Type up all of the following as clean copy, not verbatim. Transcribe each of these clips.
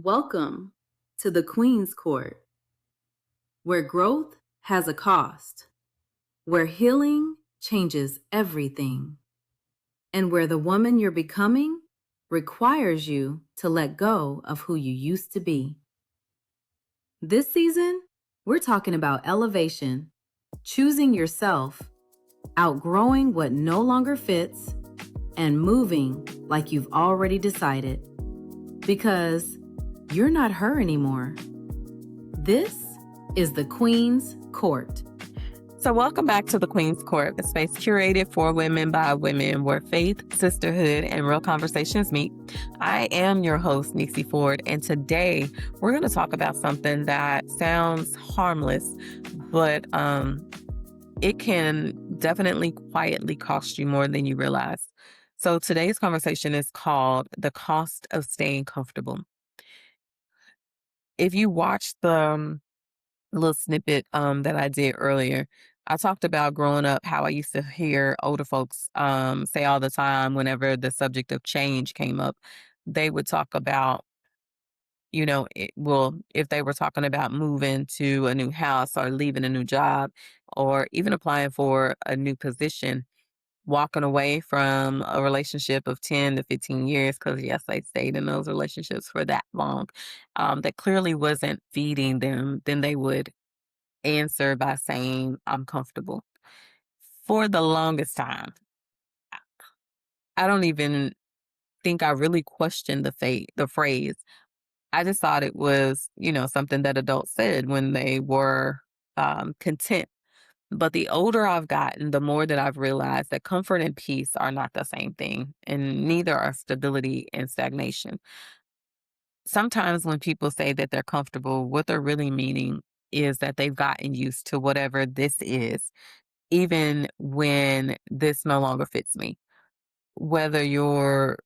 Welcome to the Queen's Court, where growth has a cost, where healing changes everything, and where the woman you're becoming requires you to let go of who you used to be. This season, we're talking about elevation, choosing yourself, outgrowing what no longer fits, and moving like you've already decided. Because you're not her anymore. This is the Queen's Court. So welcome back to the Queen's Court, a space curated for women by women where faith, sisterhood, and real conversations meet. I am your host, Neicey Ford, and today we're going to talk about something that sounds harmless, but it can definitely quietly cost you more than you realize. So today's conversation is called The Cost of Staying Comfortable. If you watched the little snippet that I did earlier, I talked about growing up, how I used to hear older folks say all the time whenever the subject of change came up, they would talk about, if they were talking about moving to a new house or leaving a new job or even applying for a new position, walking away from a relationship of 10 to 15 years, because yes, they stayed in those relationships for that long, that clearly wasn't feeding them, then they would answer by saying, I'm comfortable. For the longest time, I don't even think I really questioned the phrase. I just thought it was, something that adults said when they were content. But the older I've gotten, the more that I've realized that comfort and peace are not the same thing, and neither are stability and stagnation. Sometimes when people say that they're comfortable, what they're really meaning is that they've gotten used to whatever this is, even when this no longer fits me. Whether you're,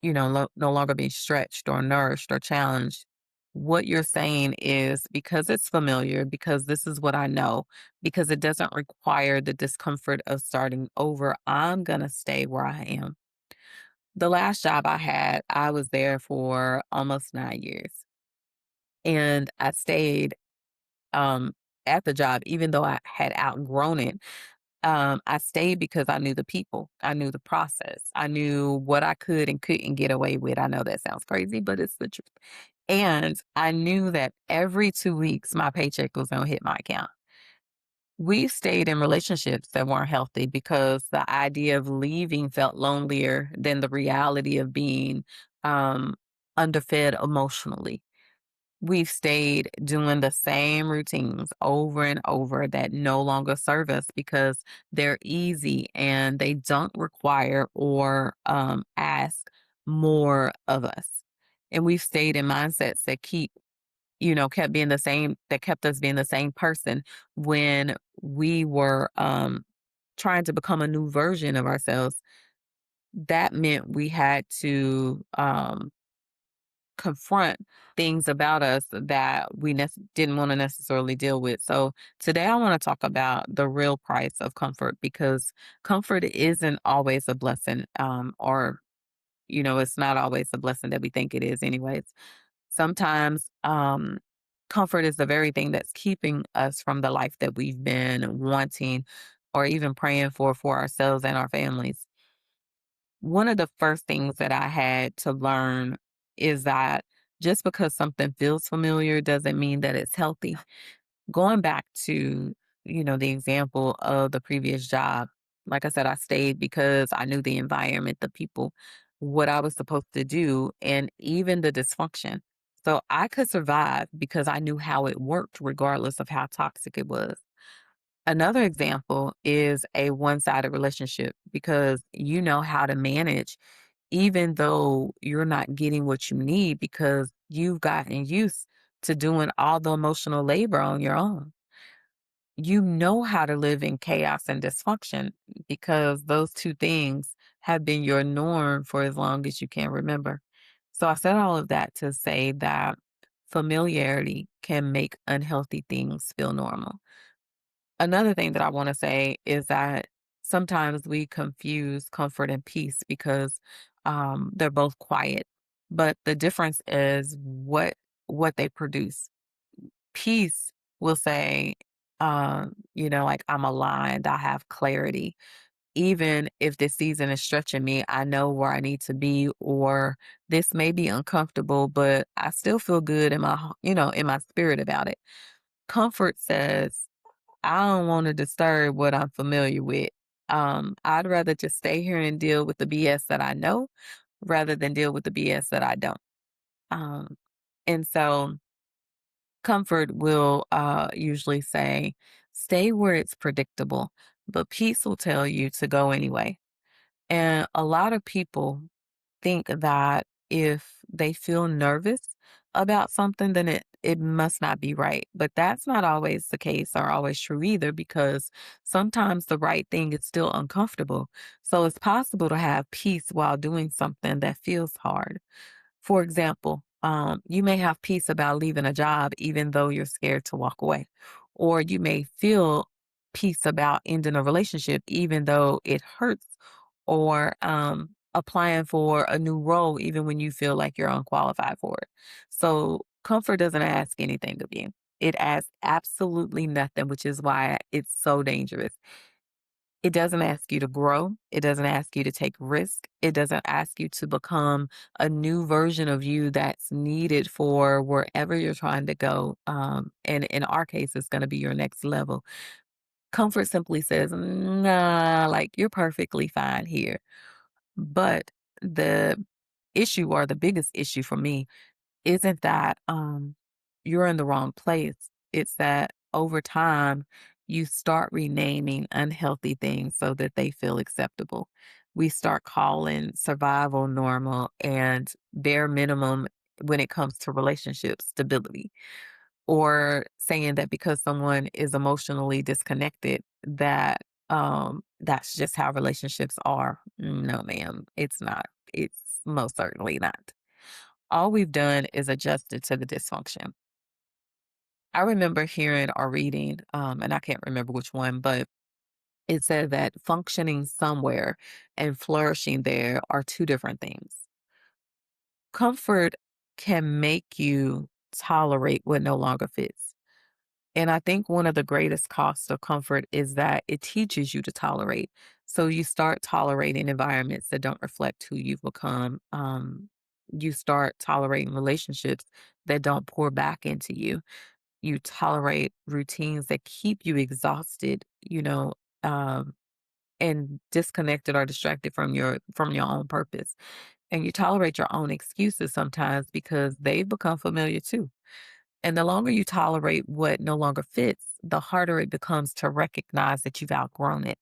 no longer being stretched or nourished or challenged, what you're saying is because it's familiar, because this is what I know, because it doesn't require the discomfort of starting over, I'm going to stay where I am. The last job I had, I was there for almost 9 years, and I stayed um, at the job, even though I had outgrown it. I stayed because I knew the people, I knew the process, I knew what I could and couldn't get away with. I know that sounds crazy, but it's the truth. And I knew that every 2 weeks, my paycheck was going to hit my account. We stayed in relationships that weren't healthy because the idea of leaving felt lonelier than the reality of being um, underfed emotionally. We've stayed doing the same routines over and over that no longer serve us because they're easy and they don't require or ask more of us. And we've stayed in mindsets that kept being the same, that kept us being the same person when we were trying to become a new version of ourselves. That meant we had to confront things about us that we didn't want to necessarily deal with. So today I want to talk about the real price of comfort, because comfort isn't always a blessing, or it's not always the blessing that we think it is anyways. Sometimes comfort is the very thing that's keeping us from the life that we've been wanting or even praying for ourselves and our families. One of the first things that I had to learn is that just because something feels familiar doesn't mean that it's healthy. Going back to, the example of the previous job, like I said, I stayed because I knew the environment, the people, what I was supposed to do, and even the dysfunction. So I could survive because I knew how it worked, regardless of how toxic it was. Another example is a one-sided relationship, because you know how to manage even though you're not getting what you need because you've gotten used to doing all the emotional labor on your own. You know how to live in chaos and dysfunction because those two things have been your norm for as long as you can remember. So I said all of that to say that familiarity can make unhealthy things feel normal. Another thing that I want to say is that sometimes we confuse comfort and peace because they're both quiet. but the difference is what they produce. Peace will say, like, I'm aligned, I have clarity. Even if this season is stretching me, I know where I need to be, or this may be uncomfortable, but I still feel good in in my spirit about it. Comfort says, I don't want to disturb what I'm familiar with. I'd rather just stay here and deal with the BS that I know rather than deal with the BS that I don't. Um, and so comfort will usually say, stay where it's predictable, but peace will tell you to go anyway. And a lot of people think that if they feel nervous about something, then it must not be right. But that's not always the case or always true either, because sometimes the right thing is still uncomfortable. So it's possible to have peace while doing something that feels hard. For example, you may have peace about leaving a job even though you're scared to walk away. Or you may feel peace about ending a relationship even though it hurts, or applying for a new role even when you feel like you're unqualified for it. So comfort doesn't ask anything of you. It asks absolutely nothing, which is why it's so dangerous. It doesn't ask you to grow. It doesn't ask you to take risk. It doesn't ask you to become a new version of you that's needed for wherever you're trying to go. And in our case, it's going to be your next level. Comfort simply says, nah, like you're perfectly fine here. But the issue, or the biggest issue for me, isn't that you're in the wrong place. It's that over time, you start renaming unhealthy things so that they feel acceptable. We start calling survival normal and bare minimum when it comes to relationship stability, or saying that because someone is emotionally disconnected, that that's just how relationships are. No, ma'am, it's not. It's most certainly not. All we've done is adjusted to the dysfunction. I remember hearing or reading, and I can't remember which one, but it said that functioning somewhere and flourishing there are two different things. Comfort can make you tolerate what no longer fits. And I think one of the greatest costs of comfort is that it teaches you to tolerate. So you start tolerating environments that don't reflect who you've become. You start tolerating relationships that don't pour back into you. You tolerate routines that keep you exhausted, um, and disconnected or distracted from your own purpose. And you tolerate your own excuses sometimes because they've become familiar too. And the longer you tolerate what no longer fits, the harder it becomes to recognize that you've outgrown it.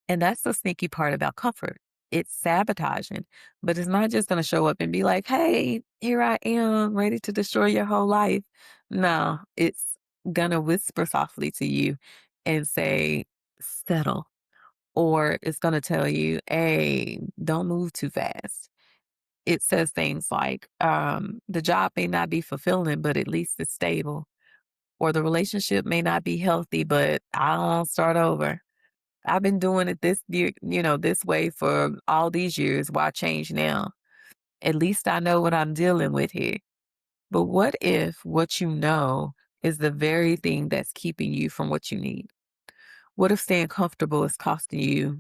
And that's the sneaky part about comfort. It's sabotaging, but it's not just going to show up and be like, hey, here I am, ready to destroy your whole life. No, it's going to whisper softly to you and say, settle. Or it's going to tell you, hey, don't move too fast. It says things like, the job may not be fulfilling, but at least it's stable. Or the relationship may not be healthy, but I'll start over. I've been doing it this year, this way for all these years. Why change now? At least I know what I'm dealing with here. But what if what you know is the very thing that's keeping you from what you need? What if staying comfortable is costing you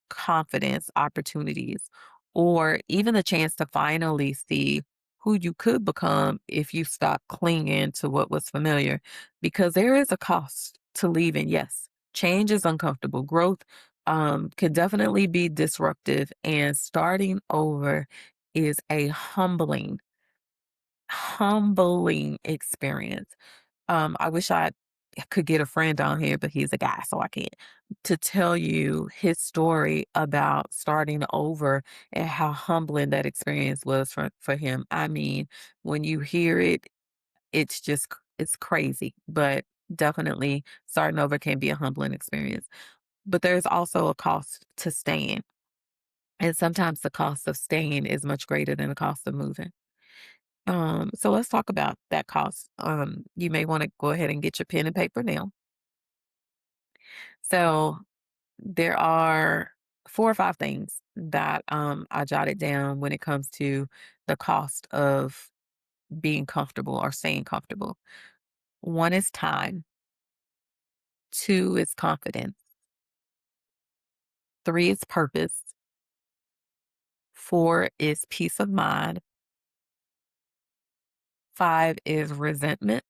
confidence, opportunities, or even the chance to finally see who you could become if you stop clinging to what was familiar? Because there is a cost to leaving. Yes, change is uncomfortable. Growth can definitely be disruptive, and starting over is a humbling experience. I wish I could get a friend on here, but he's a guy, so I can't, to tell you his story about starting over and how humbling that experience was for him. I mean, when you hear it, it's crazy, but definitely starting over can be a humbling experience. But there's also a cost to staying. And sometimes the cost of staying is much greater than the cost of moving. So let's talk about that cost. You may want to go ahead and get your pen and paper now. So there are 4 or 5 things that I jotted down when it comes to the cost of being comfortable or staying comfortable. One is time, two is confidence, three is purpose, four is peace of mind, five is resentment,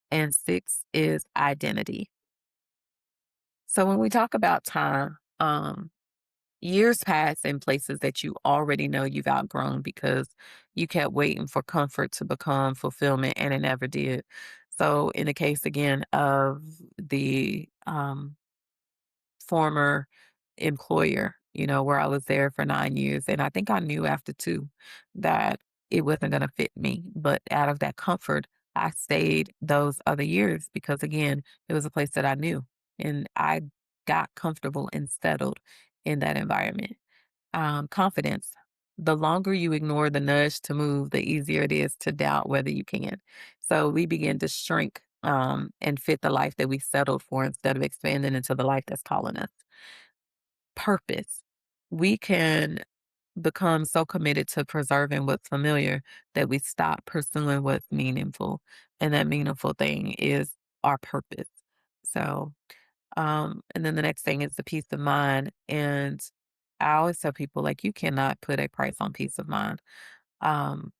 and six is identity. So when we talk about time, years pass in places that you already know you've outgrown because you kept waiting for comfort to become fulfillment and it never did. So, in the case again of the former employer, where I was there for 9 years, and I think I knew after two that it wasn't going to fit me. But out of that comfort, I stayed those other years because, again, it was a place that I knew and I got comfortable and settled in that environment. Confidence. The longer you ignore the nudge to move, the easier it is to doubt whether you can. So we begin to shrink and fit the life that we settled for instead of expanding into the life that's calling us. Purpose. We can become so committed to preserving what's familiar that we stop pursuing what's meaningful. And that meaningful thing is our purpose. So and then the next thing is the peace of mind. And I always tell people, like, you cannot put a price on peace of mind. Um,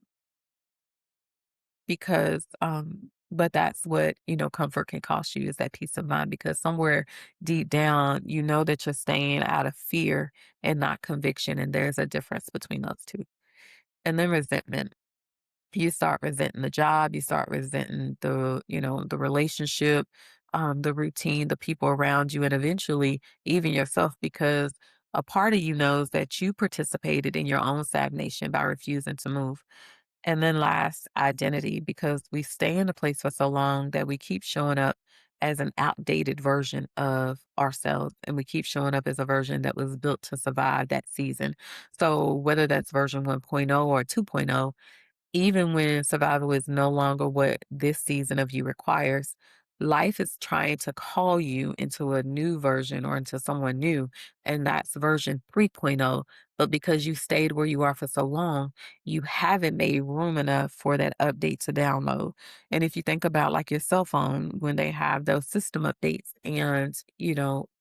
but that's what, comfort can cost you is that peace of mind because somewhere deep down, you know that you're staying out of fear and not conviction. And there's a difference between those two. And then resentment. You start resenting the job, you start resenting the relationship, the routine, the people around you, and eventually even yourself because a part of you knows that you participated in your own stagnation by refusing to move. And then last, identity, because we stay in a place for so long that we keep showing up as an outdated version of ourselves. And we keep showing up as a version that was built to survive that season. So whether that's version 1.0 or 2.0, even when survival is no longer what this season of you requires, life is trying to call you into a new version or into someone new, and that's version 3.0. But because you stayed where you are for so long, you haven't made room enough for that update to download. And if you think about like your cell phone, when they have those system updates, and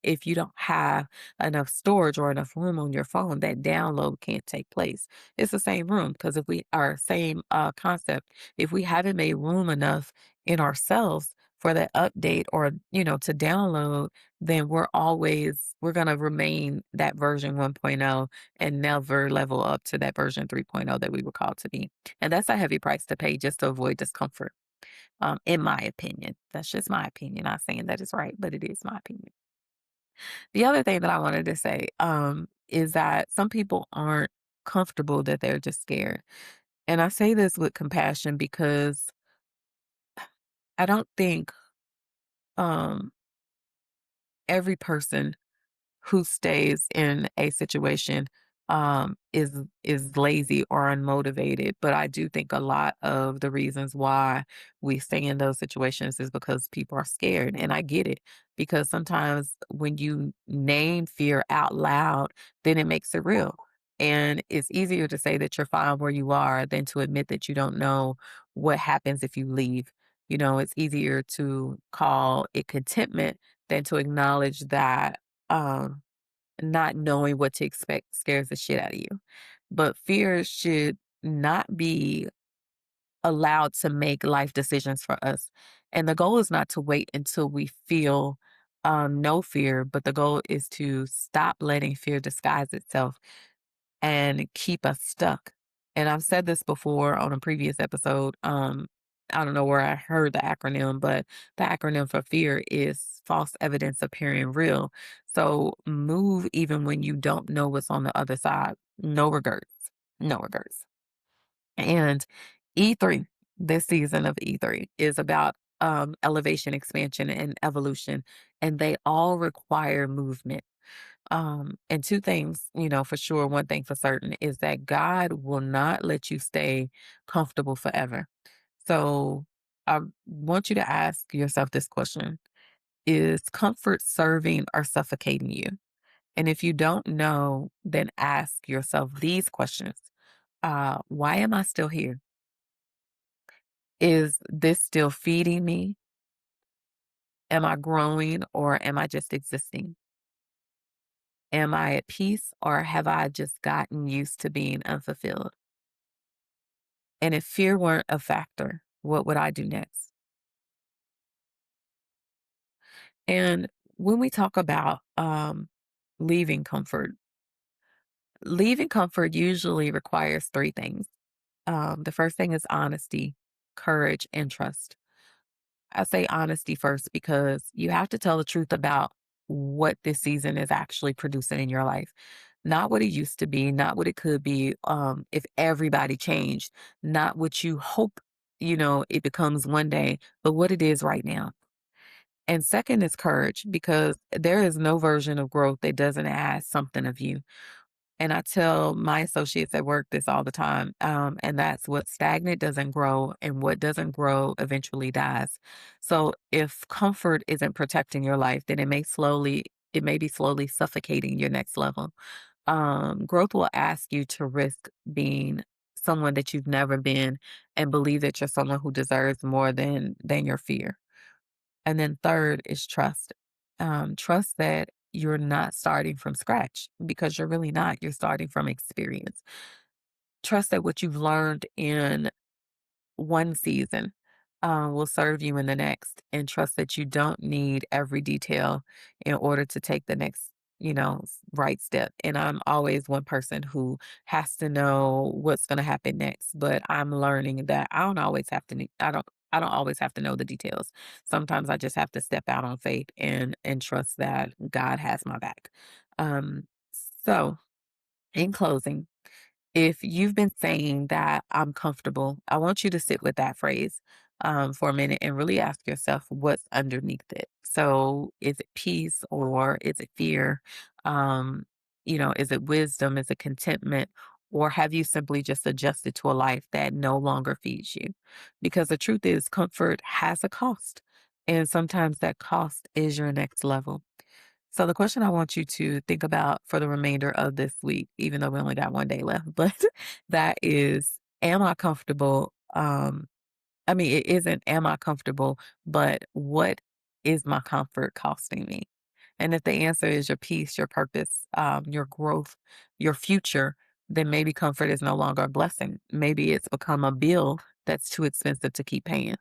if you don't have enough storage or enough room on your phone, that download can't take place. It's the same room because if we are same concept, if we haven't made room enough in ourselves for that update or to download, then we're going to remain that version 1.0 and never level up to that version 3.0 that we were called to be. And that's a heavy price to pay just to avoid discomfort. In my opinion, that's just my opinion. Not saying that it's right, but it is my opinion. The other thing that I wanted to say is that some people aren't comfortable, that they're just scared. And I say this with compassion because I don't think um, every person who stays in a situation is lazy or unmotivated. But I do think a lot of the reasons why we stay in those situations is because people are scared. And I get it because sometimes when you name fear out loud, then it makes it real. And it's easier to say that you're fine where you are than to admit that you don't know what happens if you leave. It's easier to call it contentment than to acknowledge that um, not knowing what to expect scares the shit out of you. But fear should not be allowed to make life decisions for us. And the goal is not to wait until we feel no fear, but the goal is to stop letting fear disguise itself and keep us stuck. And I've said this before on a previous episode. I don't know where I heard the acronym, but the acronym for fear is false evidence appearing real. So move even when you don't know what's on the other side. No regrets. No regrets. And E3, this season of E3 is about elevation, expansion, and evolution. And they all require movement. And two things, for sure, one thing for certain is that God will not let you stay comfortable forever. So I want you to ask yourself this question. Is comfort serving or suffocating you? And if you don't know, then ask yourself these questions. Why am I still here? Is this still feeding me? Am I growing or am I just existing? Am I at peace or have I just gotten used to being unfulfilled? And if fear weren't a factor, what would I do next? And when we talk about leaving comfort, leaving comfort usually requires three things. The first thing is honesty, courage, and trust. I say honesty first because you have to tell the truth about what this season is actually producing in your life. Not what it used to be, not what it could be, if everybody changed, not what you hope, it becomes one day, but what it is right now. And second is courage because there is no version of growth that doesn't ask something of you. And I tell my associates at work this all the time. And that's what stagnant doesn't grow, and what doesn't grow eventually dies. So if comfort isn't protecting your life, then it may be slowly suffocating your next level. Growth will ask you to risk being someone that you've never been and believe that you're someone who deserves more than your fear. And then third is trust. Trust that you're not starting from scratch because you're really not. You're starting from experience. Trust that what you've learned in one season will serve you in the next, and trust that you don't need every detail in order to take the next, right step. And I'm always one person who has to know what's going to happen next, but I'm learning that I don't always have to. I don't always have to know the details. Sometimes I just have to step out on faith and trust that God has my back. Um, so, in closing, if you've been saying that I'm comfortable, I want you to sit with that phrase for a minute and really ask yourself what's underneath it. So, is it peace or is it fear? Um, is it wisdom? Is it contentment? Or have you simply just adjusted to a life that no longer feeds you? Because the truth is, comfort has a cost. And sometimes that cost is your next level. So the question I want you to think about for the remainder of this week, even though we only got one day left, but that is, am I comfortable? It isn't, am I comfortable, but what is my comfort costing me? And if the answer is your peace, your purpose, your growth, your future, then maybe comfort is no longer a blessing. Maybe it's become a bill that's too expensive to keep paying.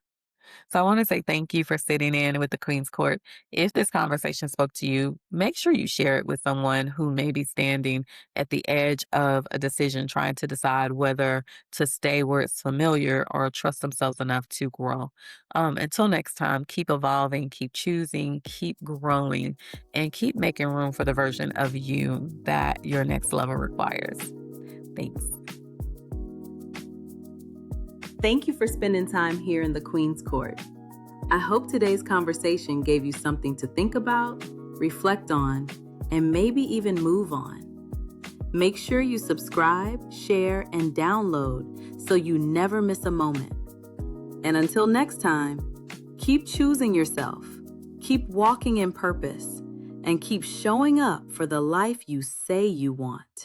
So I want to say thank you for sitting in with the Queen's Court. If this conversation spoke to you, make sure you share it with someone who may be standing at the edge of a decision, trying to decide whether to stay where it's familiar or trust themselves enough to grow. Until next time, keep evolving, keep choosing, keep growing, and keep making room for the version of you that your next level requires. Thanks. Thank you for spending time here in the Queen's Court. I hope today's conversation gave you something to think about, reflect on, and maybe even move on. Make sure you subscribe, share, and download so you never miss a moment. And until next time, keep choosing yourself, keep walking in purpose, and keep showing up for the life you say you want.